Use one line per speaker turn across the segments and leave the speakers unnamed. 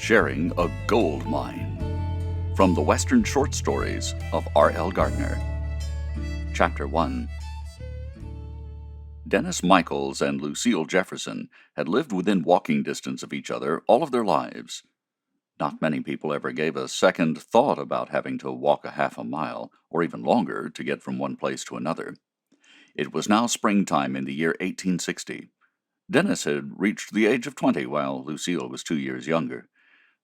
sharing a gold mine. From the Western Short Stories of R.L. Gardner. Chapter 1. Dennis Michaels and Lucille Jefferson had lived within walking distance of each other all of their lives. Not many people ever gave a second thought about having to walk a half a mile, or even longer, to get from one place to another. It was now springtime in the year 1860. Dennis had reached the age of 20, while Lucille was 2 years younger.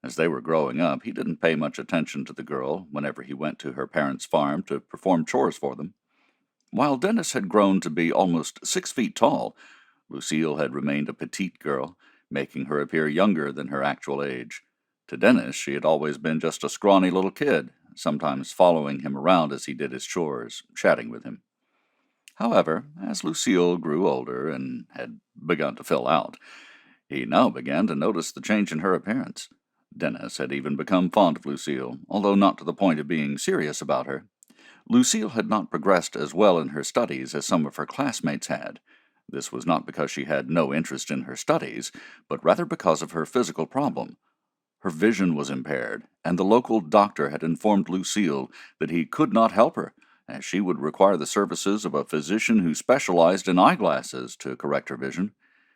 As they were growing up, he didn't pay much attention to the girl whenever he went to her parents' farm to perform chores for them. While Dennis had grown to be almost 6 feet tall, Lucille had remained a petite girl, making her appear younger than her actual age. To Dennis, she had always been just a scrawny little kid, sometimes following him around as he did his chores, chatting with him. However, as Lucille grew older and had begun to fill out, he now began to notice the change in her appearance. Dennis had even become fond of Lucille, although not to the point of being serious about her. Lucille had not progressed as well in her studies as some of her classmates had. This was not because she had no interest in her studies, but rather because of her physical problem. Her vision was impaired, and the local doctor had informed Lucille that he could not help her, as she would require the services of a physician who specialized in eyeglasses to correct her vision.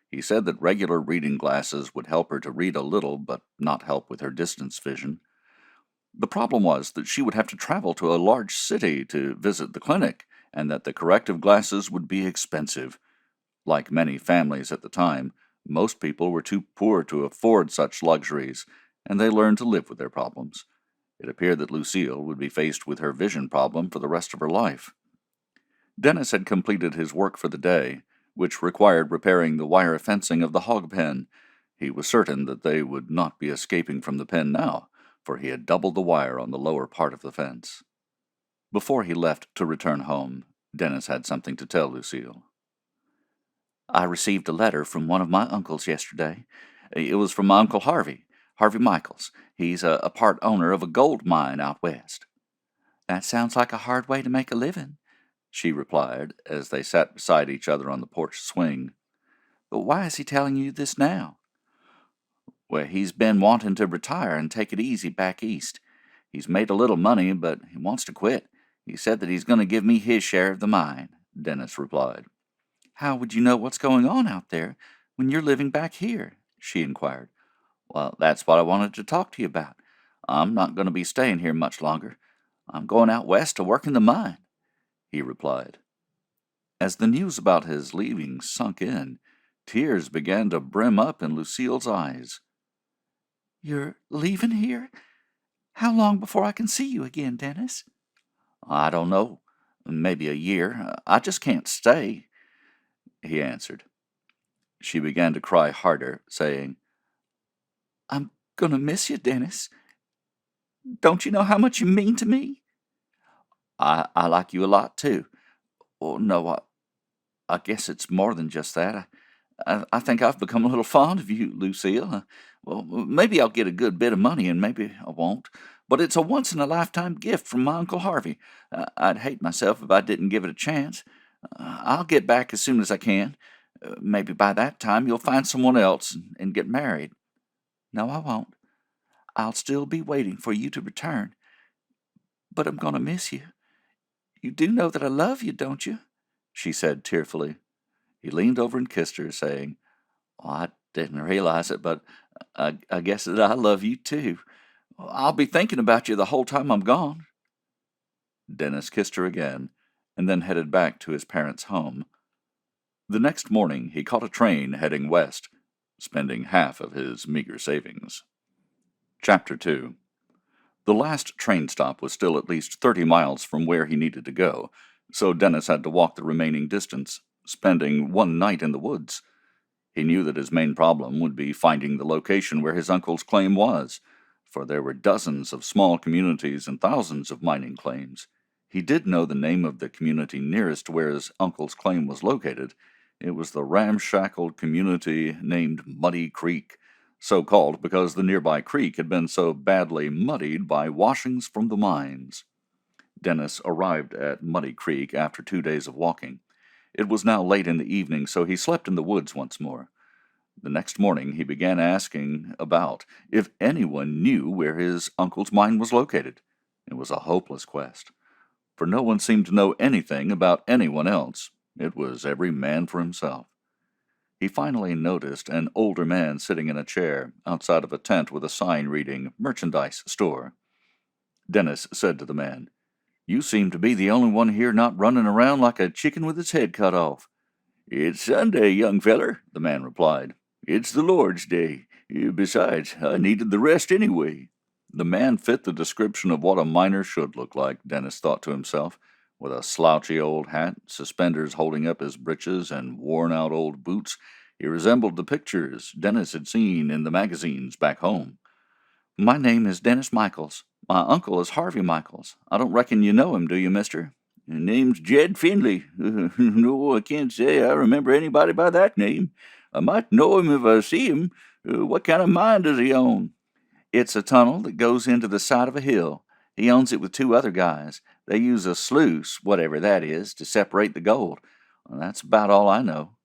He said that regular reading glasses would help her to read a little, but not help with her distance vision. The problem was that she would have to travel to a large city to visit the clinic, and that the corrective glasses would be expensive. Like many families at the time, most people were too poor to afford such luxuries, and they learned to live with their problems. It appeared that Lucille would be faced with her vision problem for the rest of her life. Dennis had completed his work for the day, which required repairing the wire fencing of the hog pen. He was certain that they would not be escaping from the pen now, for he had doubled the wire on the lower part of the fence. Before he left to return home, Dennis had something to tell Lucille. "I received a letter from one of my uncles yesterday. It was from my Uncle Harvey Michaels. He's a part owner of a gold mine out west." "That sounds like a hard way to make a living," she replied, as they sat beside each other on the porch swing. "But why is he telling you this now?" "Well, he's been wanting to retire and take it easy back east. He's made a little money, but he wants to quit. He said that he's going to give me his share of the mine," Dennis replied. "How would you know what's going on out there when you're living back here?" she inquired. "Well, that's what I wanted to talk to you about. I'm not going to be staying here much longer. I'm going out west to work in the mine," he replied. As the news about his leaving sunk in, tears began to brim up in Lucille's eyes. "You're leaving here? How long before I can see you again, Dennis?" "I don't know. Maybe a year. I just can't stay," he answered. She began to cry harder, saying, "I'm gonna miss you, Dennis. Don't you know how much you mean to me?" I like you a lot, too. Oh, no, I guess it's more than just that. I think I've become a little fond of you, Lucille. Well, maybe I'll get a good bit of money, and maybe I won't. But it's a once-in-a-lifetime gift from my Uncle Harvey. I'd hate myself if I didn't give it a chance. I'll get back as soon as I can. Maybe by that time you'll find someone else and get married." "No, I won't. I'll still be waiting for you to return. But I'm going to miss you. You do know that I love you, don't you?" she said tearfully. He leaned over and kissed her, saying, "I didn't realize it, but I guess that I love you too. I'll be thinking about you the whole time I'm gone." Dennis kissed her again, and then headed back to his parents' home. The next morning he caught a train heading west, spending half of his meager savings. Chapter 2. The last train stop was still at least 30 miles from where he needed to go, so Dennis had to walk the remaining distance, spending one night in the woods. He knew that his main problem would be finding the location where his uncle's claim was, for there were dozens of small communities and thousands of mining claims. He did know the name of the community nearest where his uncle's claim was located. It was the ramshackle community named Muddy Creek, so called because the nearby creek had been so badly muddied by washings from the mines. Dennis arrived at Muddy Creek after 2 days of walking. It was now late in the evening, so he slept in the woods once more. The next morning he began asking about if anyone knew where his uncle's mine was located. It was a hopeless quest, for no one seemed to know anything about anyone else. It was every man for himself. He finally noticed an older man sitting in a chair outside of a tent with a sign reading "Merchandise Store." Dennis said to the man, "You seem to be the only one here not running around like a chicken with its head cut off." "It's Sunday, young feller," the man replied. "It's the Lord's day. Besides, I needed the rest anyway." The man fit the description of what a miner should look like, Dennis thought to himself, with a slouchy old hat, suspenders holding up his breeches, and worn-out old boots. He resembled the pictures Dennis had seen in the magazines back home. "My name is Dennis Michaels. My uncle is Harvey Michaels. I don't reckon you know him, do you, mister?" "Name's Jed Finley. No, I can't say I remember anybody by that name. I might know him if I see him. What kind of mine does he own?" "It's a tunnel that goes into the side of a hill. He owns it with two other guys. They use a sluice, whatever that is, to separate the gold. That's about all I know."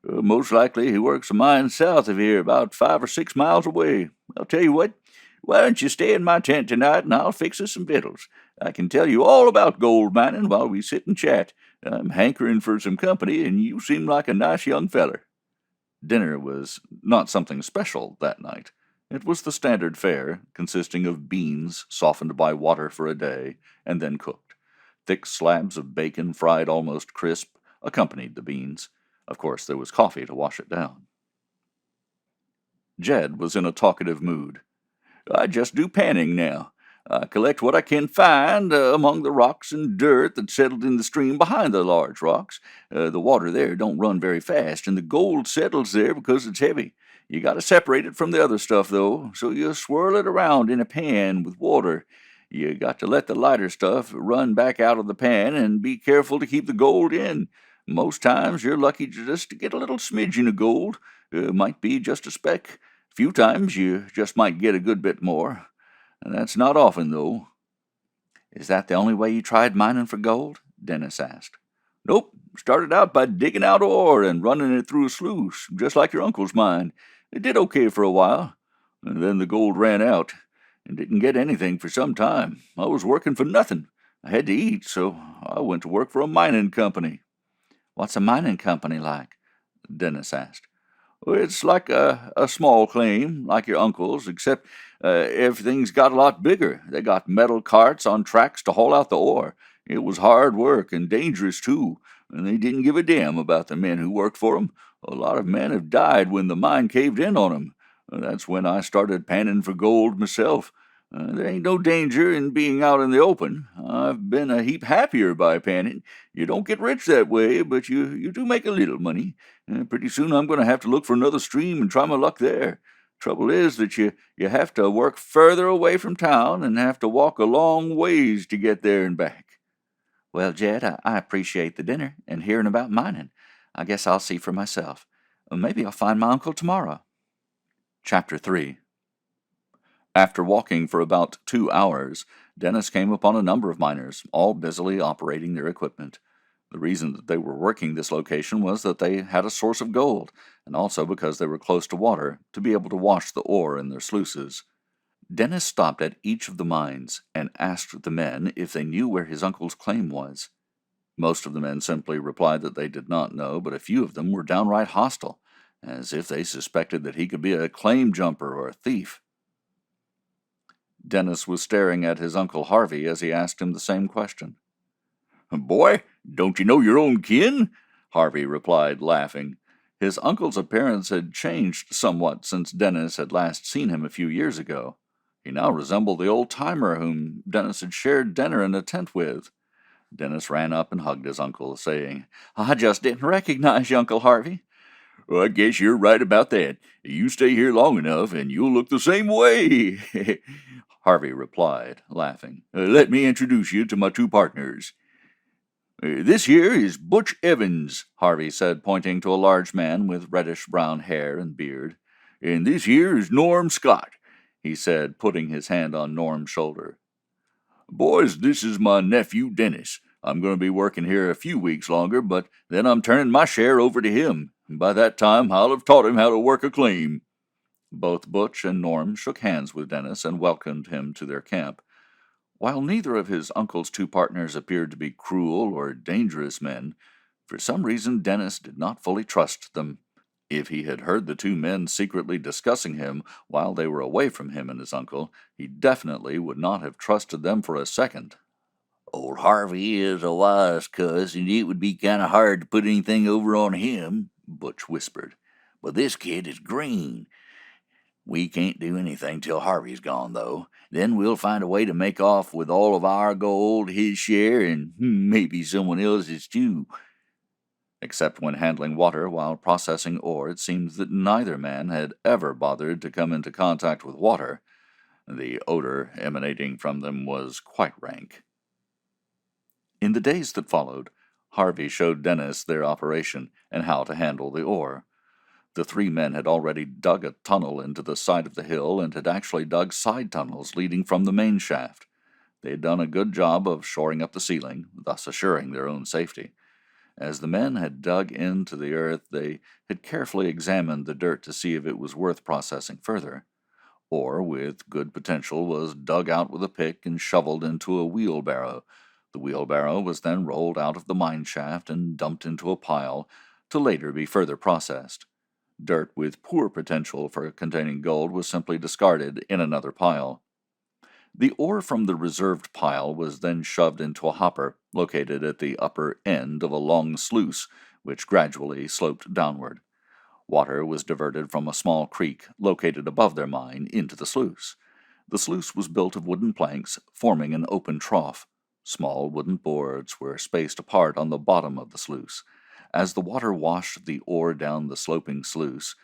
Most likely he works a mine south of here, about 5 or 6 miles away. I'll tell you what, why don't you stay in my tent tonight and I'll fix us some victuals. I can tell you all about gold mining while we sit and chat. I'm hankering for some company, and you seem like a nice young feller."
Dinner was not something special that night. It was the standard fare, consisting of beans softened by water for a day and then cooked. Thick slabs of bacon, fried almost crisp, accompanied the beans. Of course, there was coffee to wash it down. Jed was in a talkative mood.
"I just do panning now. I collect what I can find among the rocks and dirt that settled in the stream behind the large rocks. The water there don't run very fast, and the gold settles there because it's heavy. You got to separate it from the other stuff, though, so you swirl it around in a pan with water. You got to let the lighter stuff run back out of the pan and be careful to keep the gold in. Most times you're lucky just to get a little smidgen of gold. Might be just a speck. Few times you just might get a good bit more. That's not often, though."
"Is that the only way you tried mining for gold?" Dennis asked.
"Nope. Started out by digging out ore and running it through a sluice, just like your uncle's mine. It did okay for a while. And then the gold ran out, and didn't get anything for some time. I was working for nothing. I had to eat, so I went to work for a mining company."
"What's a mining company like?" Dennis asked.
"It's like a small claim, like your uncle's, except everything's got a lot bigger. They got metal carts on tracks to haul out the ore. It was hard work and dangerous, too, and they didn't give a damn about the men who worked for 'em. A lot of men have died when the mine caved in on 'em. That's when I started panning for gold myself. There ain't no danger in being out in the open. I've been a heap happier by panning. You don't get rich that way, but you do make a little money. Pretty soon I'm going to have to look for another stream and try my luck there. Trouble is that you have to work further away from town and have to walk a long ways to get there and back."
"Well, Jed, I appreciate the dinner and hearing about mining. I guess I'll see for myself. Maybe I'll find my uncle tomorrow." Chapter 3. After walking for about 2 hours, Dennis came upon a number of miners, all busily operating their equipment. The reason that they were working this location was that they had a source of gold, and also because they were close to water to be able to wash the ore in their sluices. Dennis stopped at each of the mines and asked the men if they knew where his uncle's claim was. Most of the men simply replied that they did not know, but a few of them were downright hostile, as if they suspected that he could be a claim jumper or a thief. Dennis was staring at his Uncle Harvey as he asked him the same question.
"Boy, don't you know your own kin?"
Harvey replied, laughing. His uncle's appearance had changed somewhat since Dennis had last seen him a few years ago. He now resembled the old-timer whom Dennis had shared dinner in a tent with. Dennis ran up and hugged his uncle, saying,
"I just didn't recognize you, Uncle Harvey." "Well, I guess you're right about that. You stay here long enough, and you'll look the same way," Harvey replied, laughing. "Let me introduce you to my two partners. This here is Butch Evans," Harvey said, pointing to a large man with reddish-brown hair and beard. "And this here is Norm Scott," he said, putting his hand on Norm's shoulder. "Boys, this is my nephew Dennis. I'm going to be working here a few weeks longer, but then I'm turning my share over to him. By that time, I'll have taught him how to work a claim." Both Butch and Norm shook hands with Dennis and welcomed him to their camp. While neither of his uncle's two partners appeared to be cruel or dangerous men, for some reason Dennis did not fully trust them. If he had heard the two men secretly discussing him while they were away from him and his uncle, he definitely would not have trusted them for a second.
"Old Harvey is a wise cuss, and it would be kind of hard to put anything over on him," Butch whispered. "But this kid is green. We can't do anything till Harvey's gone, though. Then we'll find a way to make off with all of our gold, his share, and maybe someone else's too."
Except when handling water while processing ore, it seems that neither man had ever bothered to come into contact with water. The odor emanating from them was quite rank. In the days that followed, Harvey showed Dennis their operation and how to handle the ore. The three men had already dug a tunnel into the side of the hill and had actually dug side tunnels leading from the main shaft. They had done a good job of shoring up the ceiling, thus assuring their own safety. As the men had dug into the earth, they had carefully examined the dirt to see if it was worth processing further. Ore with good potential was dug out with a pick and shoveled into a wheelbarrow. The wheelbarrow was then rolled out of the mine shaft and dumped into a pile, to later be further processed. Dirt with poor potential for containing gold was simply discarded in another pile. The ore from the reserved pile was then shoved into a hopper located at the upper end of a long sluice, which gradually sloped downward. Water was diverted from a small creek located above their mine into the sluice. The sluice was built of wooden planks forming an open trough. Small wooden boards were spaced apart on the bottom of the sluice. As the water washed the ore down the sloping sluice,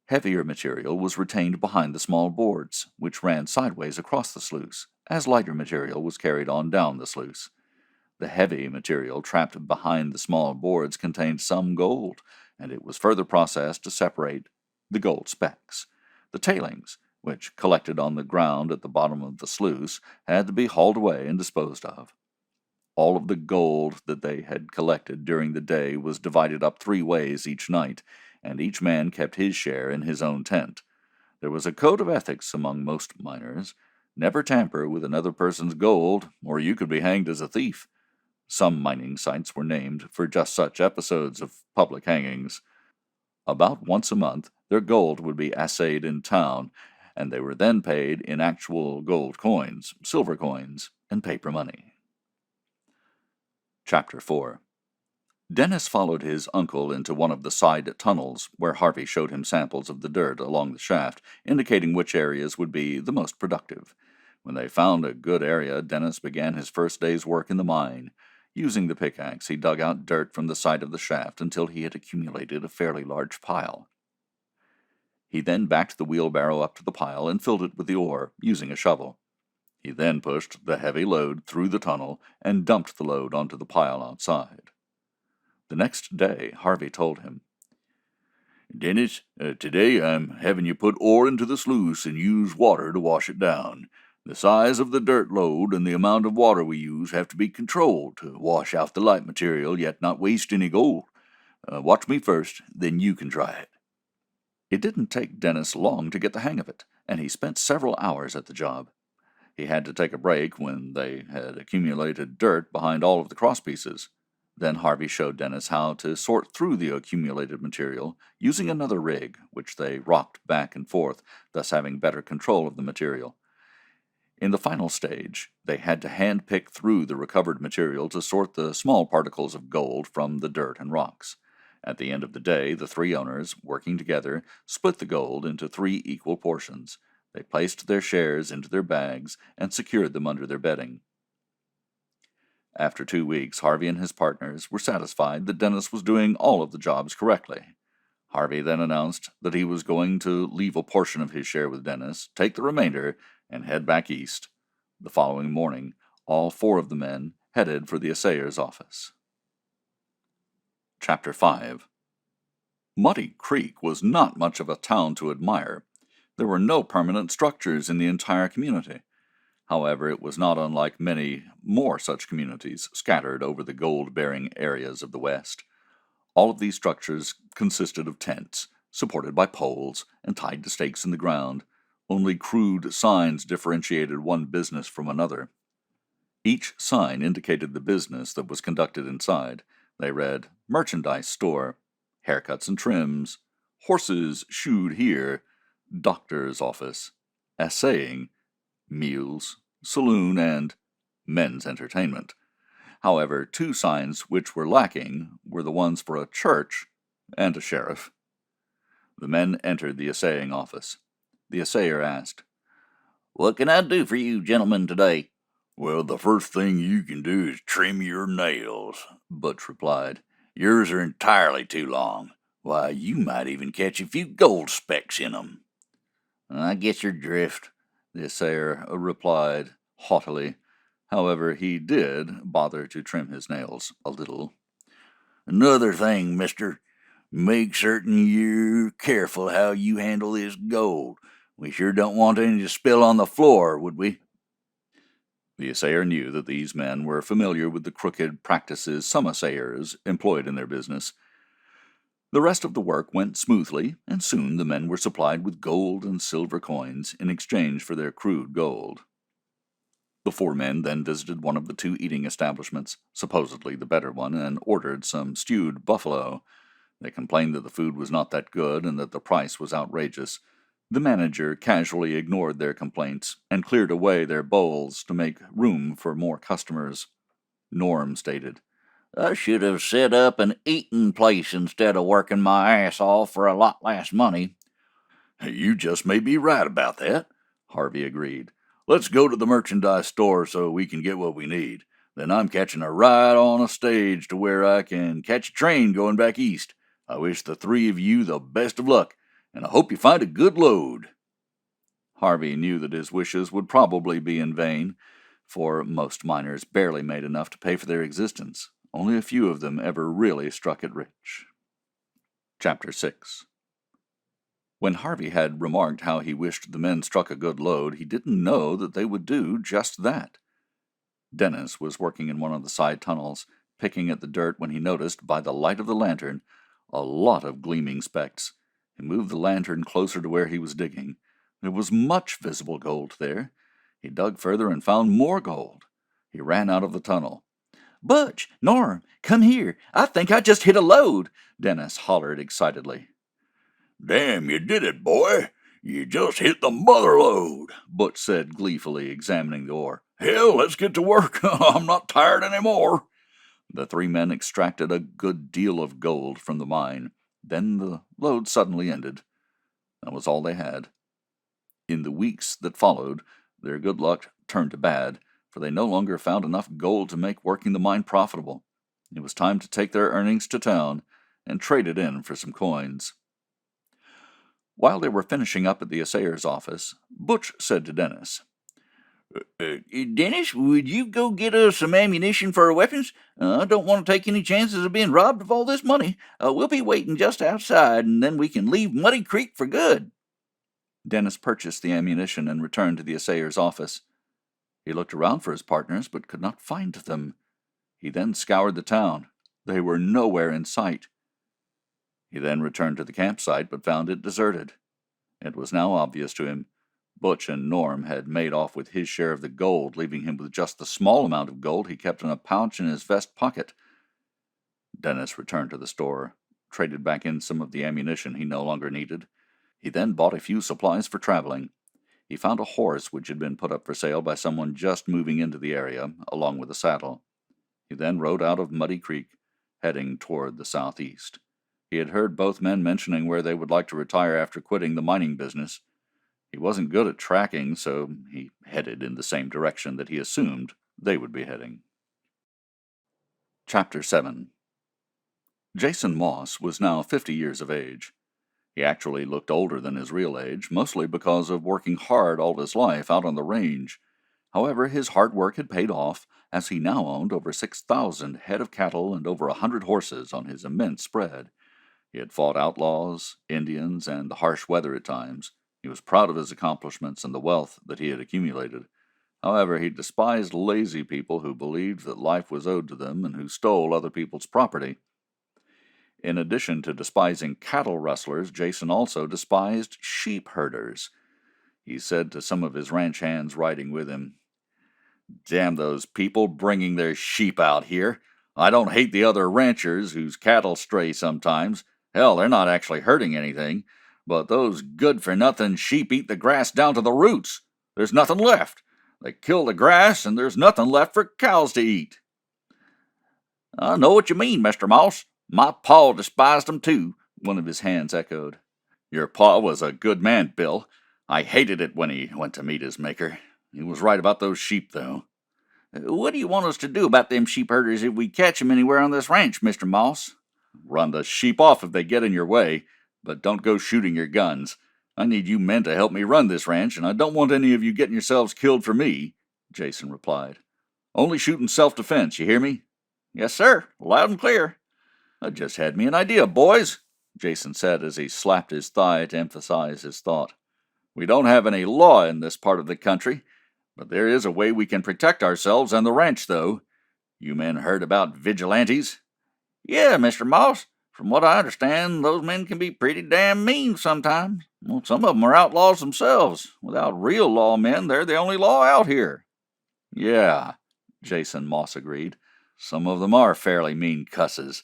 heavier material was retained behind the small boards, which ran sideways across the sluice, as lighter material was carried on down the sluice. The heavy material trapped behind the small boards contained some gold, and it was further processed to separate the gold specks. The tailings, which collected on the ground at the bottom of the sluice, had to be hauled away and disposed of. All of the gold that they had collected during the day was divided up 3 ways each night, and each man kept his share in his own tent. There was a code of ethics among most miners. Never tamper with another person's gold, or you could be hanged as a thief. Some mining sites were named for just such episodes of public hangings. About once a month, their gold would be assayed in town, and they were then paid in actual gold coins, silver coins, and paper money. Chapter 4. Dennis followed his uncle into one of the side tunnels, where Harvey showed him samples of the dirt along the shaft, indicating which areas would be the most productive. When they found a good area, Dennis began his first day's work in the mine. Using the pickaxe, he dug out dirt from the side of the shaft until he had accumulated a fairly large pile. He then backed the wheelbarrow up to the pile and filled it with the ore, using a shovel. He then pushed the heavy load through the tunnel and dumped the load onto the pile outside. The next day, Harvey told him,
"Dennis, today I'm having you put ore into the sluice and use water to wash it down. The size of the dirt load and the amount of water we use have to be controlled to wash out the light material yet not waste any gold. Watch me first, then you can try it."
It didn't take Dennis long to get the hang of it, and he spent several hours at the job. He had to take a break when they had accumulated dirt behind all of the crosspieces. Then Harvey showed Dennis how to sort through the accumulated material using another rig, which they rocked back and forth, thus having better control of the material. In the final stage, they had to hand-pick through the recovered material to sort the small particles of gold from the dirt and rocks. At the end of the day, the 3 owners, working together, split the gold into 3 equal portions. They placed their shares into their bags and secured them under their bedding. After 2 weeks, Harvey and his partners were satisfied that Dennis was doing all of the jobs correctly. Harvey then announced that he was going to leave a portion of his share with Dennis, take the remainder, and head back east. The following morning, all 4 of the men headed for the assayer's office. Chapter 5. Muddy Creek was not much of a town to admire. There were no permanent structures in the entire community. However, it was not unlike many more such communities scattered over the gold-bearing areas of the West. All of these structures consisted of tents, supported by poles and tied to stakes in the ground. Only crude signs differentiated one business from another. Each sign indicated the business that was conducted inside. They read, merchandise store, haircuts and trims, horses shoed here, doctor's office, assaying, meals, saloon, and men's entertainment. However, two signs which were lacking were the ones for a church and a sheriff. The men entered the assaying office. The assayer asked,
"What can I do for you gentlemen today?"
"Well, the first thing you can do is trim your nails," Butch replied. "Yours are entirely too long. Why, you might even catch a few gold specks in 'em."
"I get your drift,"
the assayer replied haughtily. However, he did bother to trim his nails a little.
"Another thing, mister. Make certain you're careful how you handle this gold. We sure don't want any to spill on the floor, would we?"
The assayer knew that these men were familiar with the crooked practices some assayers employed in their business. The rest of the work went smoothly, and soon the men were supplied with gold and silver coins in exchange for their crude gold. The four men then visited one of the two eating establishments, supposedly the better one, and ordered some stewed buffalo. They complained that the food was not that good and that the price was outrageous. The manager casually ignored their complaints and cleared away their bowls to make room for more customers. Norm stated,
"I should have set up an eating place instead of working my ass off for a lot less money."
"You just may be right about that," Harvey agreed. "Let's go to the merchandise store so we can get what we need. Then I'm catching a ride on a stage to where I can catch a train going back east. I wish the three of you the best of luck, and I hope you find a good load."
Harvey knew that his wishes would probably be in vain, for most miners barely made enough to pay for their existence. Only a few of them ever really struck it rich. Chapter 6. When Harvey had remarked how he wished the men struck a good load, he didn't know that they would do just that. Dennis was working in one of the side tunnels, picking at the dirt when he noticed, by the light of the lantern, a lot of gleaming specks. He moved the lantern closer to where he was digging. There was much visible gold there. He dug further and found more gold. He ran out of the tunnel.
"Butch, Norm, come here. I think I just hit a load," Dennis hollered excitedly.
"Damn, you did it, boy. You just hit the mother lode,"
Butch said gleefully, examining the ore.
"Hell, let's get to work. I'm not tired anymore."
The three men extracted a good deal of gold from the mine. Then the load suddenly ended. That was all they had. In the weeks that followed, their good luck turned to bad, for they no longer found enough gold to make working the mine profitable. It was time to take their earnings to town and trade it in for some coins. While they were finishing up at the assayer's office, Butch said to Dennis,
"Dennis, would you go get us some ammunition for our weapons? I don't want to take any chances of being robbed of all this money. We'll be waiting just outside, and then we can leave Muddy Creek for good."
Dennis purchased the ammunition and returned to the assayer's office. He looked around for his partners, but could not find them. He then scoured the town. They were nowhere in sight. He then returned to the campsite, but found it deserted. It was now obvious to him. Butch and Norm had made off with his share of the gold, leaving him with just the small amount of gold he kept in a pouch in his vest pocket. Dennis returned to the store, traded back in some of the ammunition he no longer needed. He then bought a few supplies for traveling. He found a horse which had been put up for sale by someone just moving into the area, along with a saddle. He then rode out of Muddy Creek, heading toward the southeast. He had heard both men mentioning where they would like to retire after quitting the mining business. He wasn't good at tracking, so he headed in the same direction that he assumed they would be heading. Chapter 7. Jason Moss was now 50 years of age. He actually looked older than his real age, mostly because of working hard all his life out on the range. However, his hard work had paid off, as he now owned over 6,000 head of cattle and over 100 horses on his immense spread. He had fought outlaws, Indians, and the harsh weather at times. He was proud of his accomplishments and the wealth that he had accumulated. However, he despised lazy people who believed that life was owed to them and who stole other people's property. In addition to despising cattle rustlers, Jason also despised sheep herders. He said to some of his ranch hands riding with him, "Damn those people bringing their sheep out here. I don't hate the other ranchers whose cattle stray sometimes. Hell, they're not actually hurting anything. But those good-for-nothing sheep eat the grass down to the roots. There's nothing left. They kill the grass, and there's nothing left for cows to eat."
"I know what you mean, Mr. Moss. My pa despised 'em too," one of his hands echoed.
"Your pa was a good man, Bill. I hated it when he went to meet his maker. He was right about those sheep, though."
"What do you want us to do about them sheep herders if we catch 'em anywhere on this ranch, Mr. Moss?"
"Run the sheep off if they get in your way, but don't go shooting your guns. I need you men to help me run this ranch, and I don't want any of you getting yourselves killed for me," Jason replied. "Only shoot in self-defense, you hear me?"
"Yes, sir. Loud and clear."
"I just had me an idea, boys," Jason said as he slapped his thigh to emphasize his thought. "We don't have any law in this part of the country, but there is a way we can protect ourselves and the ranch, though. You men heard about vigilantes?"
"Yeah, Mr. Moss. From what I understand, those men can be pretty damn mean sometimes. Well, some of them are outlaws themselves. Without real lawmen, they're the only law out here."
"Yeah," Jason Moss agreed. "Some of them are fairly mean cusses.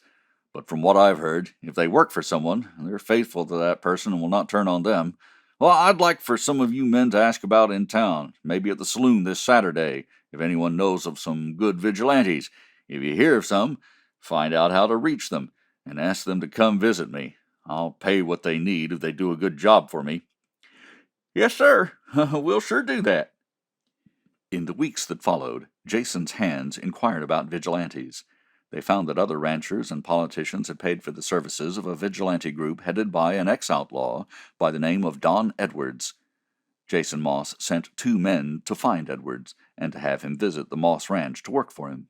But from what I've heard, if they work for someone, they're faithful to that person and will not turn on them. Well, I'd like for some of you men to ask about in town, maybe at the saloon this Saturday, if anyone knows of some good vigilantes. If you hear of some, find out how to reach them, and ask them to come visit me. I'll pay what they need if they do a good job for me."
"Yes, sir. We'll sure do that."
In the weeks that followed, Jason's hands inquired about vigilantes. They found that other ranchers and politicians had paid for the services of a vigilante group headed by an ex-outlaw by the name of Don Edwards. Jason Moss sent 2 men to find Edwards and to have him visit the Moss Ranch to work for him.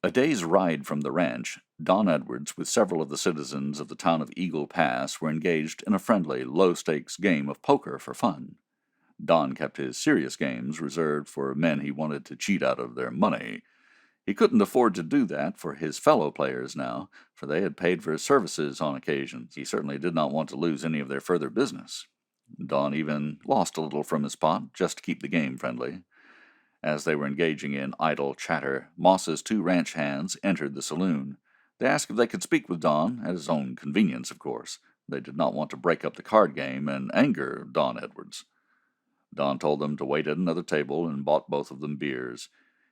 A day's ride from the ranch, Don Edwards with several of the citizens of the town of Eagle Pass were engaged in a friendly, low-stakes game of poker for fun. Don kept his serious games reserved for men he wanted to cheat out of their money. He couldn't afford to do that for his fellow players now, for they had paid for his services on occasions. He certainly did not want to lose any of their further business. Don even lost a little from his pot, just to keep the game friendly. As they were engaging in idle chatter, Moss's 2 ranch hands entered the saloon. They asked if they could speak with Don, at his own convenience, of course. They did not want to break up the card game and anger Don Edwards. Don told them to wait at another table and bought both of them beers.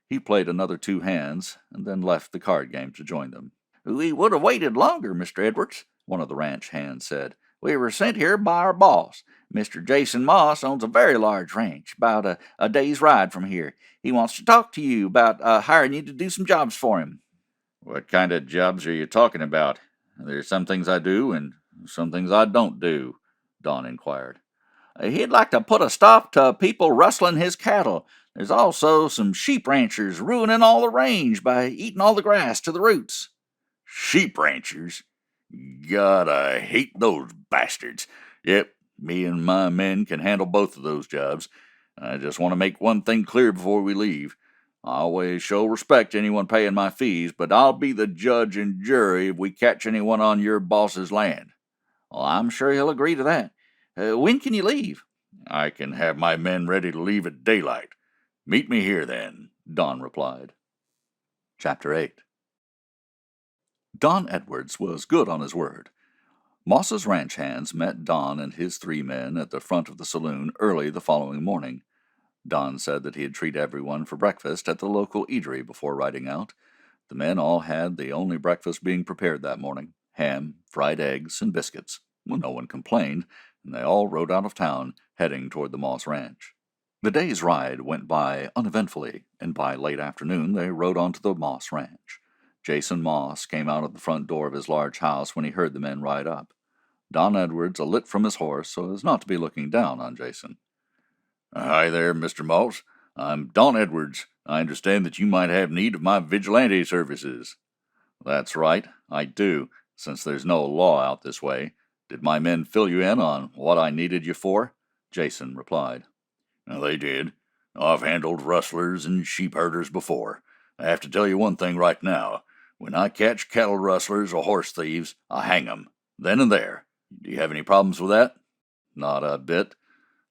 He played another 2 hands, and then left the card game to join them.
"We would have waited longer, Mr. Edwards," one of the ranch hands said. "We were sent here by our boss. Mr. Jason Moss owns a very large ranch, about a day's ride from here. He wants to talk to you about hiring you to do some jobs for him."
"What kind of jobs are you talking about? There's some things I do and some things I don't do," Don inquired.
"He'd like to put a stop to people rustling his cattle. There's also some sheep ranchers ruining all the range by eating all the grass to the roots."
"Sheep ranchers? God, I hate those bastards. Yep, me and my men can handle both of those jobs. I just want to make one thing clear before we leave. I always show respect to anyone paying my fees, but I'll be the judge and jury if we catch anyone on your boss's land."
"Well, I'm sure he'll agree to that. When can you leave?"
"I can have my men ready to leave at daylight. Meet me here, then," Don replied.
Chapter 8. Don Edwards was good on his word. Moss's ranch hands met Don and his 3 men at the front of the saloon early the following morning. Don said that he'd treat everyone for breakfast at the local eatery before riding out. The men all had the only breakfast being prepared that morning: ham, fried eggs, and biscuits. Well, no one complained, and they all rode out of town, heading toward the Moss Ranch. The day's ride went by uneventfully, and by late afternoon they rode on to the Moss Ranch. Jason Moss came out of the front door of his large house when he heard the men ride up. Don Edwards alit from his horse so as not to be looking down on Jason.
"Hi there, Mr. Moss. I'm Don Edwards. I understand that you might have need of my vigilante services."
"That's right, I do, since there's no law out this way. Did my men fill you in on what I needed you for?" Jason replied.
"They did. I've handled rustlers and sheep herders before. I have to tell you one thing right now.
When I catch cattle rustlers or horse thieves, I hang 'em, then and there. Do you have any problems with that?"
"Not a bit.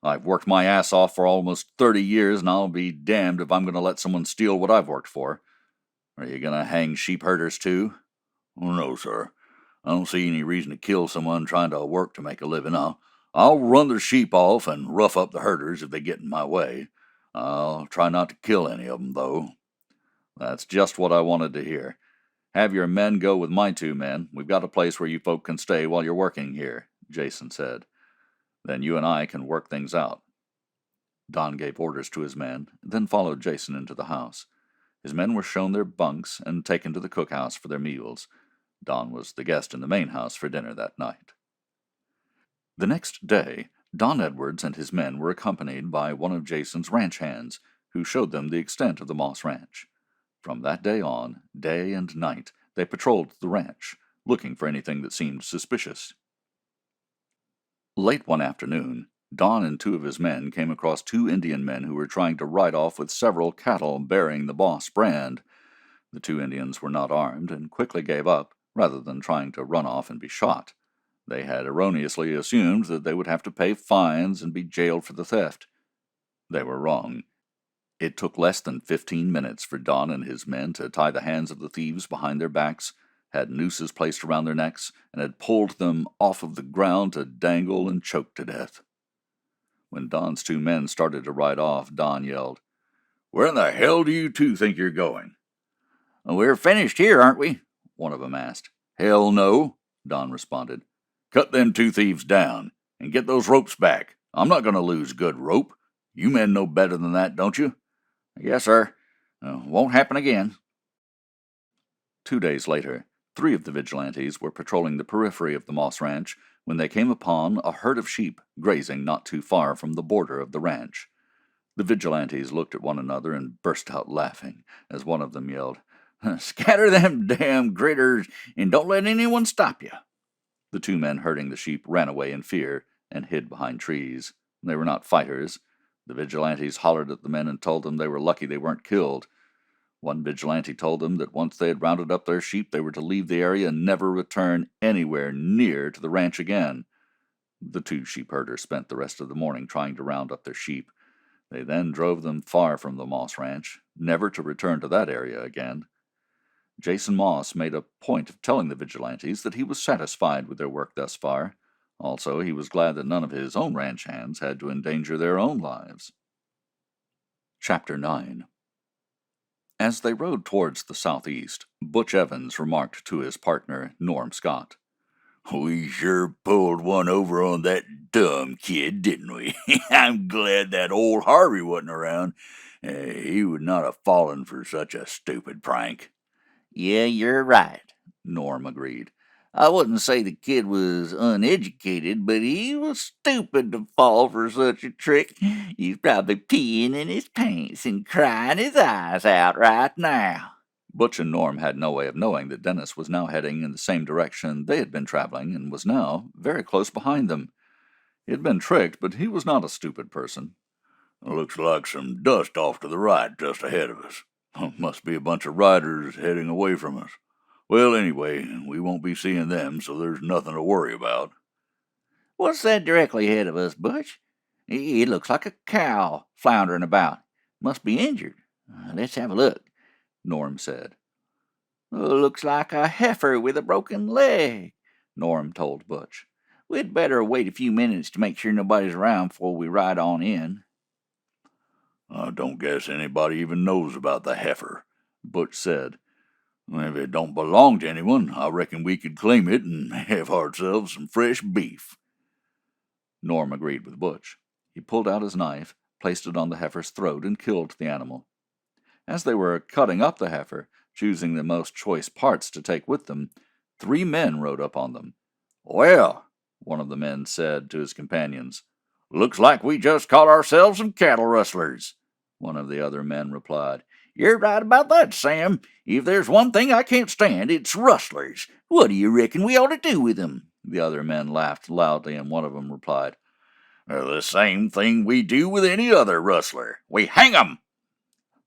I've worked my ass off for almost 30 years, and I'll be damned if I'm going to let someone steal what I've worked for. Are you going to hang sheep herders too?"
"Oh, no, sir. I don't see any reason to kill someone trying to work to make a living. I'll run their sheep off and rough up the herders if they get in my way. I'll try not to kill any of 'em, though."
"That's just what I wanted to hear. Have your men go with my 2 men. We've got a place where you folk can stay while you're working here," Jason said. "Then you and I can work things out." Don gave orders to his men, then followed Jason into the house. His men were shown their bunks and taken to the cookhouse for their meals. Don was the guest in the main house for dinner that night. The next day, Don Edwards and his men were accompanied by one of Jason's ranch hands, who showed them the extent of the Moss Ranch. From that day on, day and night, they patrolled the ranch, looking for anything that seemed suspicious. Late one afternoon, Don and 2 of his men came across 2 Indian men who were trying to ride off with several cattle bearing the Boss brand. The 2 Indians were not armed and quickly gave up, rather than trying to run off and be shot. They had erroneously assumed that they would have to pay fines and be jailed for the theft. They were wrong. It took less than 15 minutes for Don and his men to tie the hands of the thieves behind their backs, had nooses placed around their necks, and had pulled them off of the ground to dangle and choke to death. When Don's 2 men started to ride off, Don yelled,
"Where in the hell do you 2 think you're going?"
"We're finished here, aren't we?" one of them asked.
"Hell no," Don responded. "Cut them 2 thieves down, and get those ropes back. I'm not going to lose good rope. You men know better than that, don't you?"
"Yes, sir. Won't happen again."
2 days later, 3 of the vigilantes were patrolling the periphery of the Moss Ranch when they came upon a herd of sheep grazing not too far from the border of the ranch. The vigilantes looked at one another and burst out laughing as one of them yelled,
"Scatter them damn critters, and don't let anyone stop you."
The 2 men herding the sheep ran away in fear and hid behind trees. They were not fighters. The vigilantes hollered at the men and told them they were lucky they weren't killed. One vigilante told them that once they had rounded up their sheep, they were to leave the area and never return anywhere near to the ranch again. The 2 sheep herders spent the rest of the morning trying to round up their sheep. They then drove them far from the Moss Ranch, never to return to that area again. Jason Moss made a point of telling the vigilantes that he was satisfied with their work thus far. Also, he was glad that none of his own ranch hands had to endanger their own lives. Chapter 9. As they rode towards the southeast, Butch Evans remarked to his partner, Norm Scott,
"We sure pulled one over on that dumb kid, didn't we? I'm glad that old Harvey wasn't around. He would not have fallen for such a stupid prank."
"Yeah, you're right," Norm agreed. "I wouldn't say the kid was uneducated, but he was stupid to fall for such a trick. He's probably peeing in his pants and crying his eyes out right now."
Butch and Norm had no way of knowing that Dennis was now heading in the same direction they had been traveling and was now very close behind them. He had been tricked, but he was not a stupid person.
"Looks like some dust off to the right just ahead of us. Must be a bunch of riders heading away from us. Well, anyway, we won't be seeing them, so there's nothing to worry about."
"What's that directly ahead of us, Butch? It looks like a cow floundering about. Must be injured. Let's have a look," Norm said. "Looks like a heifer with a broken leg," Norm told Butch. "We'd better wait a few minutes to make sure nobody's around before we ride on in."
"I don't guess anybody even knows about the heifer," Butch said. "If it don't belong to anyone, I reckon we could claim it and have ourselves some fresh beef."
Norm agreed with Butch. He pulled out his knife, placed it on the heifer's throat, and killed the animal. As they were cutting up the heifer, choosing the most choice parts to take with them, 3 men rode up on them.
"Well,"
one of the men said to his companions,
"looks like we just caught ourselves some cattle rustlers."
One of the other men replied,
"You're right about that, Sam. If there's one thing I can't stand, it's rustlers. What do you reckon we ought to do with them?"
The other men laughed loudly, and one of them replied,
"The same thing we do with any other rustler. We hang 'em."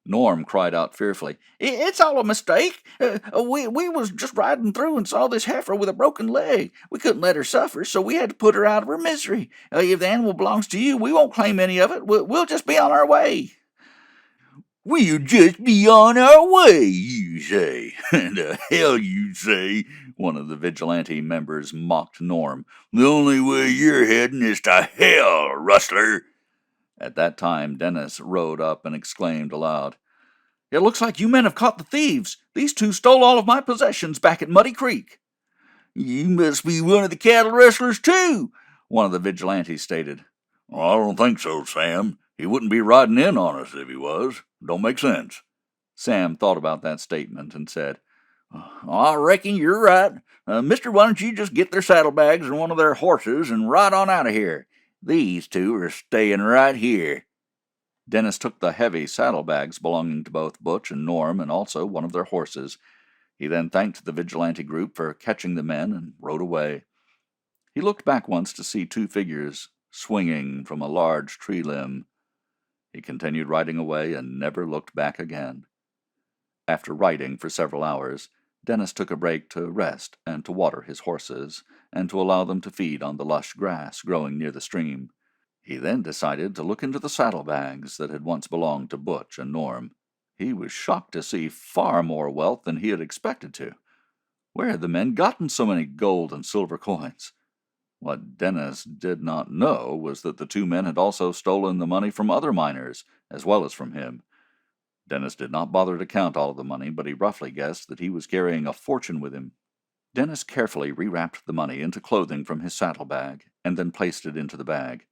Norm cried out fearfully.
It's all a mistake. We was just riding through and saw this heifer with a broken leg. We couldn't let her suffer, so we had to put her out of her misery. If the animal belongs to you, we won't claim any of it. We'll just be on our way."
"We'll just be on our way, you say? The hell you say,"
one of the vigilante members mocked Norm.
"The only way you're heading is to hell, rustler."
At that time, Dennis rode up and exclaimed aloud, "It looks like you men have caught the thieves. These two stole all of my possessions back at Muddy Creek."
"You must be one of the cattle rustlers, too,"
one of the vigilantes stated.
"I don't think so, Sam. He wouldn't be riding in on us if he was. Don't make sense."
Sam thought about that statement and said,
"I reckon you're right. Mister, why don't you just get their saddlebags and one of their horses and ride on out of here? These two are staying right here."
Dennis took the heavy saddlebags belonging to both Butch and Norm and also one of their horses. He then thanked the vigilante group for catching the men and rode away. He looked back once to see two figures swinging from a large tree limb. He continued riding away and never looked back again. After riding for several hours, Dennis took a break to rest and to water his horses, and to allow them to feed on the lush grass growing near the stream. He then decided to look into the saddlebags that had once belonged to Butch and Norm. He was shocked to see far more wealth than he had expected to. Where had the men gotten so many gold and silver coins? What Dennis did not know was that the two men had also stolen the money from other miners, as well as from him. Dennis did not bother to count all of the money, but he roughly guessed that he was carrying a fortune with him. Dennis carefully rewrapped the money into clothing from his saddlebag, and then placed it into the bag.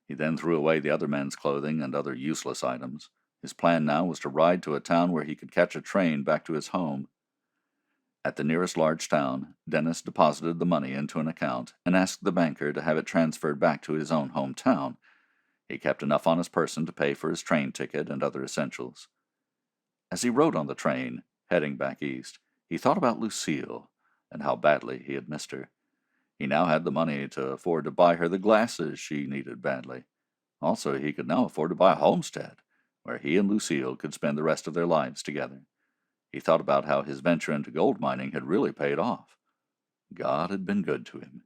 He then threw away the other men's clothing and other useless items. His plan now was to ride to a town where he could catch a train back to his home. At the nearest large town, Dennis deposited the money into an account and asked the banker to have it transferred back to his own hometown. He kept enough on his person to pay for his train ticket and other essentials. As he rode on the train, heading back east, he thought about Lucille and how badly he had missed her. He now had the money to afford to buy her the glasses she needed badly. Also, he could now afford to buy a homestead, where he and Lucille could spend the rest of their lives together. He thought about how his venture into gold mining had really paid off. God had been good to him.